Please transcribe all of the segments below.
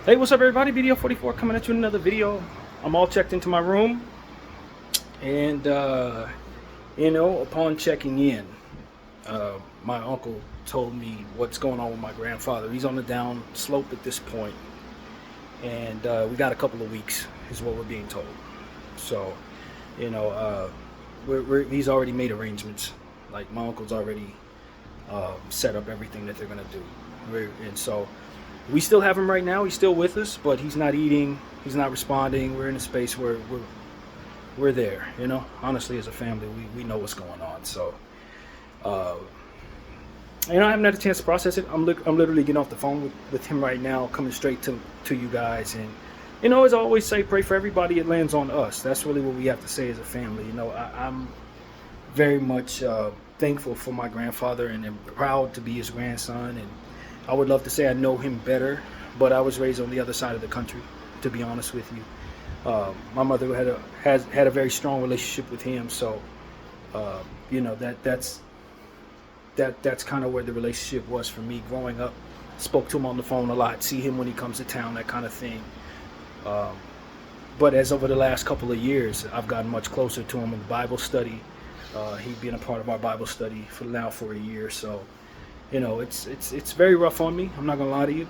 Hey, what's up, everybody? BDO44 coming at you with another video. I'm all checked into my room, and upon checking in, my uncle told me what's going on with my grandfather. He's on the down slope at this point, and we got a couple of weeks, is what we're being told. So, you know, he's already made arrangements. Like, my uncle's already set up everything that they're gonna do, and so. We still have him right now. He's still with us, but he's not eating. He's not responding. We're in a space where we're there. Honestly, as a family, we know what's going on. So, I haven't had a chance to process it. I'm literally getting off the phone with him right now, coming straight to you guys. And as I always say, pray for everybody. It lands on us. That's really what we have to say as a family. I'm very much thankful for my grandfather and am proud to be his grandson. And I would love to say I know him better, but I was raised on the other side of the country, to be honest with you. My mother had a very strong relationship with him, so that's kind of where the relationship was for me growing up. Spoke to him on the phone a lot, see him when he comes to town, that kind of thing. But as over the last couple of years, I've gotten much closer to him in Bible study. He's been a part of our Bible study for a year, so. It's very rough on me. I'm not gonna lie to you.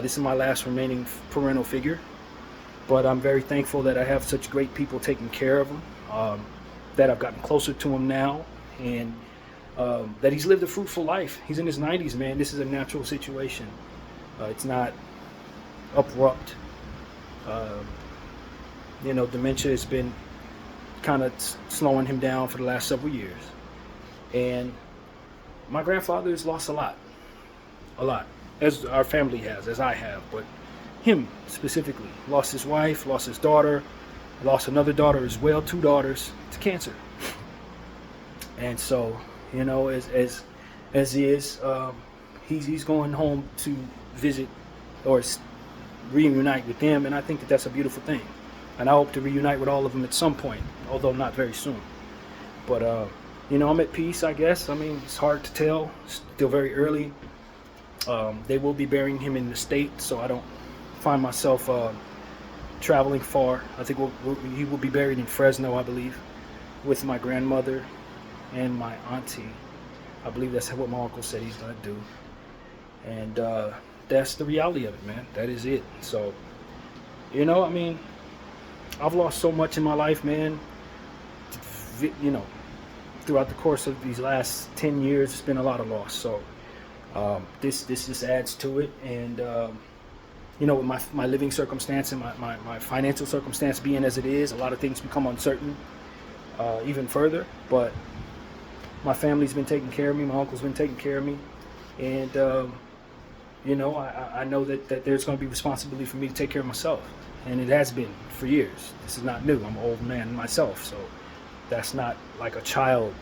This is my last remaining parental figure, but I'm very thankful that I have such great people taking care of him. That I've gotten closer to him now, and that he's lived a fruitful life. He's in his 90s, man. This is a natural situation. It's not abrupt. Dementia has been kind of slowing him down for the last several years, and my grandfather has lost a lot, as our family has, as I have, but him specifically. Lost his wife, lost his daughter, lost another daughter as well, 2 daughters to cancer. And so, as he is, he's going home to visit or reunite with them, and I think that that's a beautiful thing. And I hope to reunite with all of them at some point, although not very soon. But I'm at peace, I guess. I mean, it's hard to tell. It's still very early. They will be burying him in the state, so I don't find myself traveling far. I think he will be buried in Fresno, I believe, with my grandmother and my auntie. I believe that's what my uncle said he's going to do. And that's the reality of it, man. That is it. So, I've lost so much in my life, man. Throughout the course of these last 10 years, it's been a lot of loss. So this just adds to it. And, with my living circumstance and my financial circumstance being as it is, a lot of things become uncertain even further. But my family's been taking care of me. My uncle's been taking care of me. And, I know that there's going to be responsibility for me to take care of myself. And it has been for years. This is not new. I'm an old man myself, so that's not like a child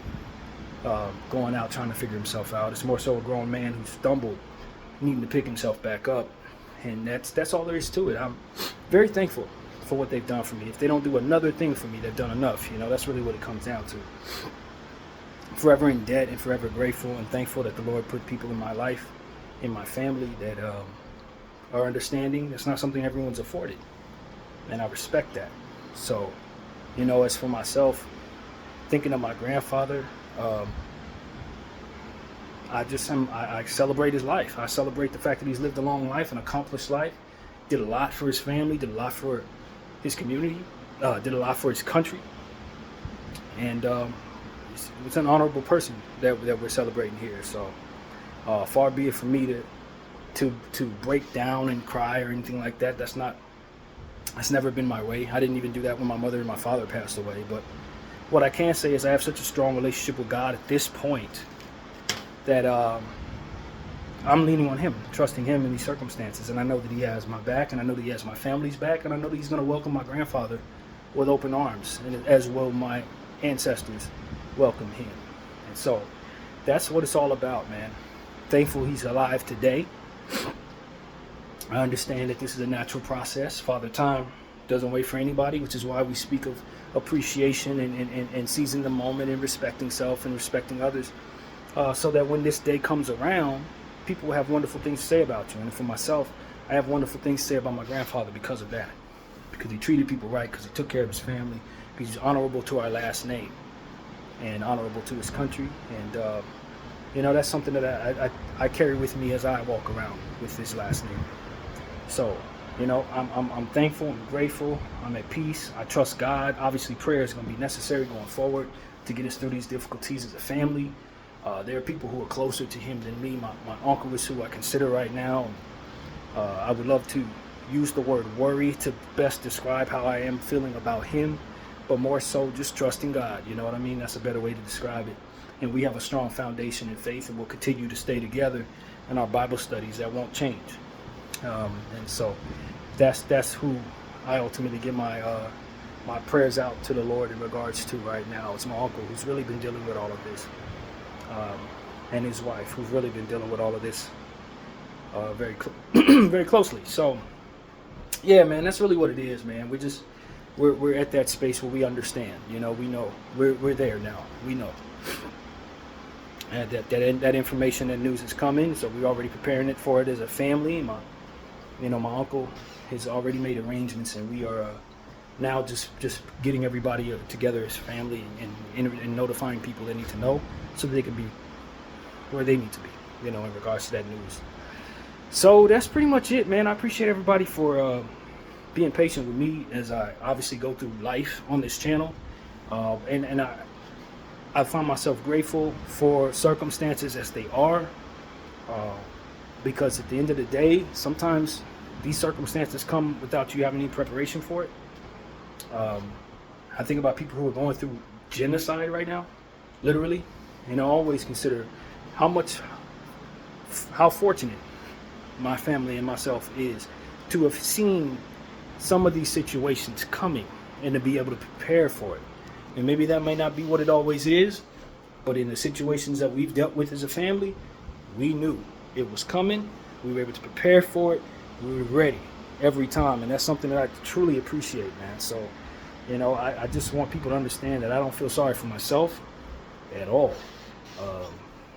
going out trying to figure himself out. It's more so a grown man who stumbled, needing to pick himself back up. And that's all there is to it. I'm very thankful for what they've done for me. If they don't do another thing for me, they've done enough. That's really what it comes down to. Forever in debt and forever grateful and thankful that the Lord put people in my life, in my family, that are understanding. That's not something everyone's afforded. And I respect that. So, as for myself, thinking of my grandfather, I celebrate his life. I celebrate the fact that he's lived a long life, an accomplished life, did a lot for his family, did a lot for his community, did a lot for his country, and it's an honorable person that we're celebrating here. So far be it from me to break down and cry or anything like that. That's never been my way. I didn't even do that when my mother and my father passed away. But what I can say is I have such a strong relationship with God at this point that I'm leaning on him, trusting him in these circumstances. And I know that he has my back, and I know that he has my family's back, and I know that he's going to welcome my grandfather with open arms, and as will my ancestors welcome him. And so that's what it's all about, man. Thankful he's alive today. I understand that this is a natural process. Father Time doesn't wait for anybody, which is why we speak of appreciation and seizing the moment and respecting self and respecting others, so that when this day comes around, people will have wonderful things to say about you. And for myself, I have wonderful things to say about my grandfather because of that. Because he treated people right, because he took care of his family, because he's honorable to our last name and honorable to his country. And, that's something that I carry with me as I walk around with this last name. So, I'm thankful, I'm grateful, I'm at peace. I trust God. Obviously, prayer is going to be necessary going forward to get us through these difficulties as a family. There are people who are closer to him than me. My uncle is who I consider right now. I would love to use the word worry to best describe how I am feeling about him, but more so just trusting God. You know what I mean? That's a better way to describe it. And we have a strong foundation in faith, and we'll continue to stay together in our Bible studies. That won't change. And so that's who I ultimately give my prayers out to the Lord in regards to right now. It's my uncle who's really been dealing with all of this, and his wife who's really been dealing with all of this very very closely. So yeah, man, that's really what it is, man. We're at that space where we understand. We know we're there now. We know. And that information, that news is coming, so we're already preparing it for it as a family. My uncle has already made arrangements, and we are now just getting everybody together as family and notifying people they need to know so that they can be where they need to be, in regards to that news. So that's pretty much it, man. I appreciate everybody for being patient with me as I obviously go through life on this channel, and I find myself grateful for circumstances as they are, because at the end of the day, sometimes these circumstances come without you having any preparation for it. I think about people who are going through genocide right now, literally, and I always consider how fortunate my family and myself is to have seen some of these situations coming and to be able to prepare for it. And maybe that may not be what it always is, but in the situations that we've dealt with as a family, we knew it was coming. We were able to prepare for it. We were ready every time. And that's something that I truly appreciate, man. So, I just want people to understand that I don't feel sorry for myself at all.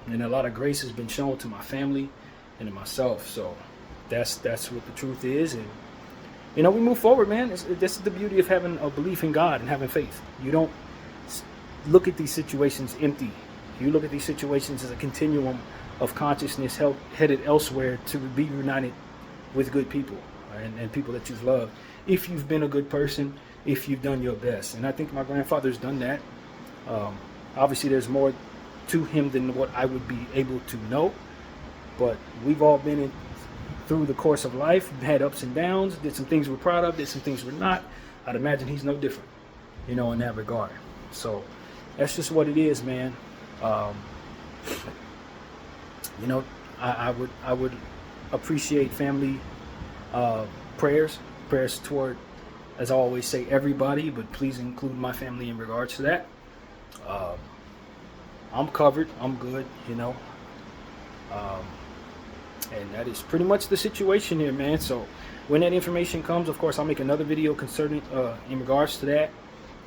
And a lot of grace has been shown to my family and to myself. So that's what the truth is. And, we move forward, man. This is the beauty of having a belief in God and having faith. You don't look at these situations empty. You look at these situations as a continuum of consciousness headed elsewhere to be united with good people, right? and people that you've loved. If you've been a good person, if you've done your best. And I think my grandfather's done that. Obviously, there's more to him than what I would be able to know. But we've all been through the course of life, had ups and downs, did some things we're proud of, did some things we're not. I'd imagine he's no different, in that regard. So that's just what it is, man. I would appreciate family prayers toward, as I always say, everybody, but please include my family in regards to that. I'm covered. I'm good, and that is pretty much the situation here, man. So when that information comes, of course, I'll make another video concerning in regards to that.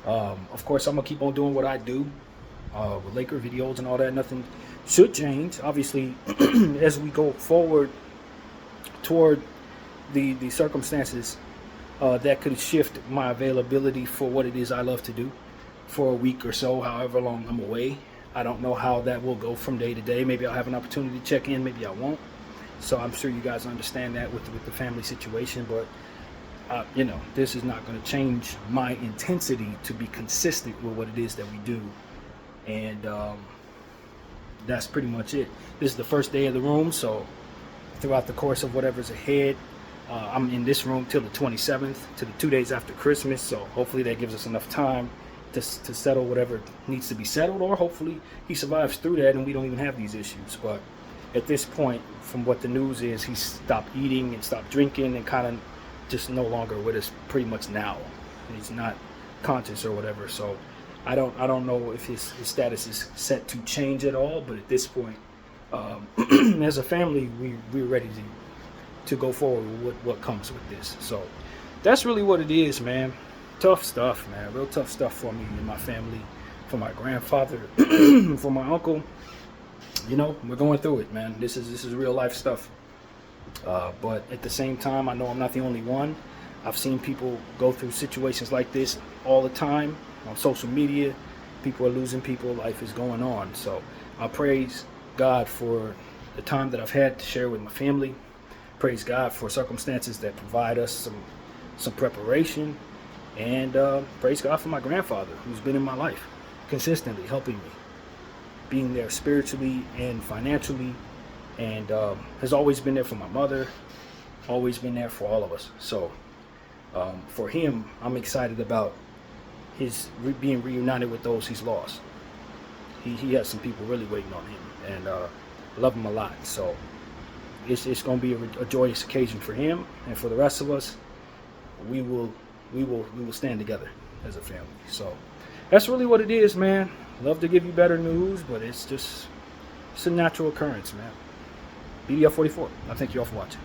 Of course, I'm gonna keep on doing what I do with Laker videos and all that. Nothing should change, obviously, as we go forward toward the circumstances that could shift my availability for what it is I love to do for a week or so, however long I'm away. I don't know how that will go from day to day. Maybe I'll have an opportunity to check in, maybe I won't. So I'm sure you guys understand that with the family situation, but this is not going to change my intensity to be consistent with what it is that we do. And that's pretty much it. This is the first day of the room, so throughout the course of whatever's ahead, I'm in this room till the 27th, to the 2 days after Christmas. So hopefully that gives us enough time to settle whatever needs to be settled, or hopefully he survives through that and we don't even have these issues. But at this point, from what the news is, he's stopped eating and stopped drinking and kind of just no longer with us pretty much now. He's not conscious or whatever. So I don't know if his status is set to change at all. But at this point, as a family, we're ready to go forward with what comes with this. So that's really what it is, man. Tough stuff, man. Real tough stuff for me and my family, for my grandfather, for my uncle. We're going through it, man. This is real life stuff. But at the same time, I know I'm not the only one. I've seen people go through situations like this all the time on social media. People are losing people. Life is going on. So I praise God for the time that I've had to share with my family. Praise God for circumstances that provide us some preparation. And praise God for my grandfather, who's been in my life consistently, helping me, being there spiritually and financially, and has always been there for my mother, always been there for all of us. So for him, I'm excited about his being reunited with those he's lost. He has some people really waiting on him, and love him a lot. So it's going to be a joyous occasion for him, and for the rest of us. We will stand together as a family. So that's really what it is, man. Love to give you better news, but it's a natural occurrence, man. BDF 44. I thank you all for watching.